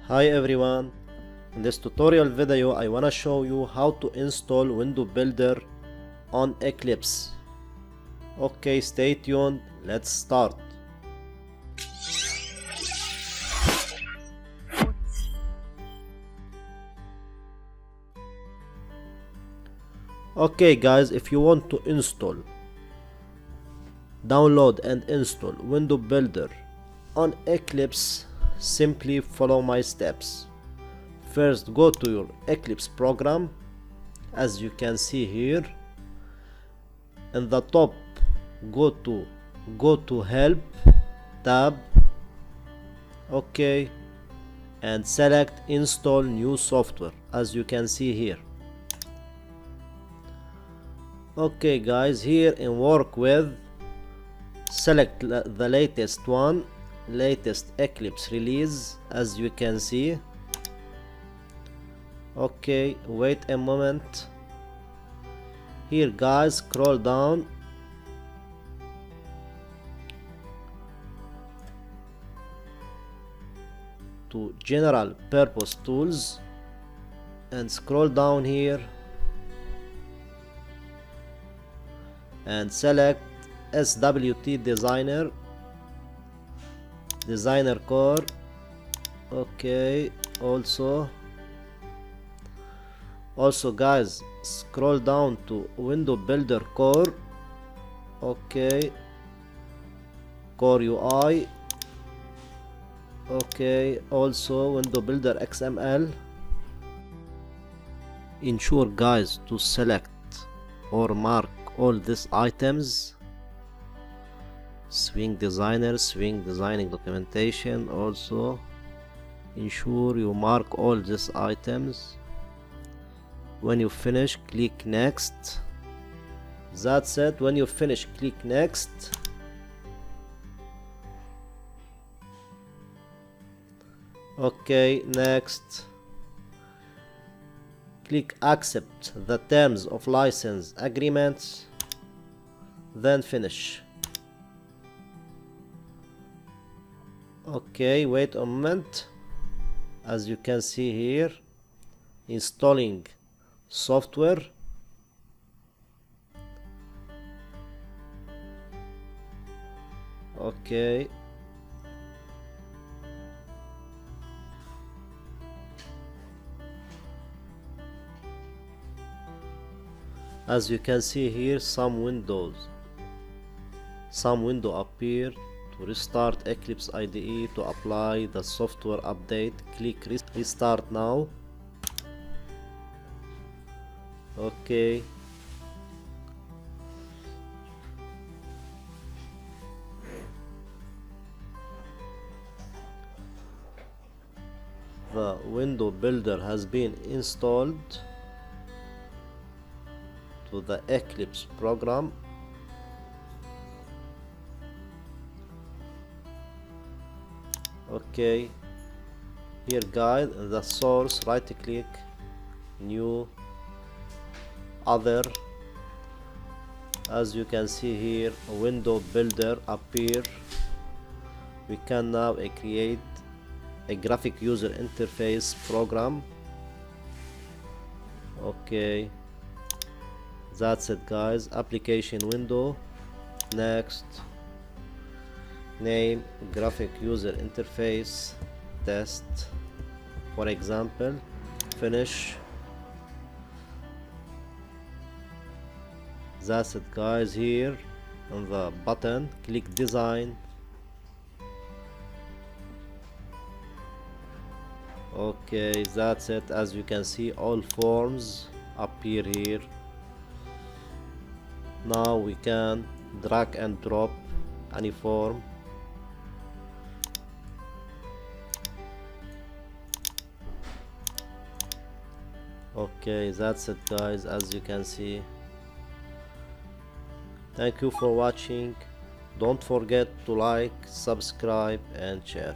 Hi everyone, in this tutorial video I wanna show you how to install WindowBuilder on Eclipse. Okay, stay tuned, let's start. Okay guys, if you want to download and install WindowBuilder on Eclipse, simply follow my steps. First, go to your Eclipse program, as you can see here. In the top, go to Help tab, okay, and select Install New Software, as you can see here. Okay guys, here in Work With, select the latest one, latest Eclipse release, as you can see. Okay, wait a moment. Here guys, scroll down to General Purpose Tools and scroll down here and select SWT Designer Core. Okay, also guys, scroll down to WindowBuilder Core. Okay, Core UI. Okay, also WindowBuilder XML. Ensure guys to select or mark all these items. Swing designing documentation. Also ensure you mark all these items. When you finish, click next. That's it. When you finish, click next. Okay, next. Click accept the terms of license agreements, then finish. Okay, wait a moment. As you can see here, installing software. Okay, as you can see here, some window appear. To restart Eclipse IDE to apply the software update, click restart now. Okay, the WindowBuilder has been installed to the Eclipse program. Okay, here guys, in the source, right click, new, other. As you can see here, WindowBuilder appear. We can now create a graphic user interface program. Okay, that's it guys. Application window, next, name graphic user interface test, for example, finish. That's it guys. Here on the button, click design. Okay, that's it. As you can see, all forms appear here. Now we can drag and drop any form. Okay, that's it guys, as you can see. Thank you for watching. Don't forget to like, subscribe and share.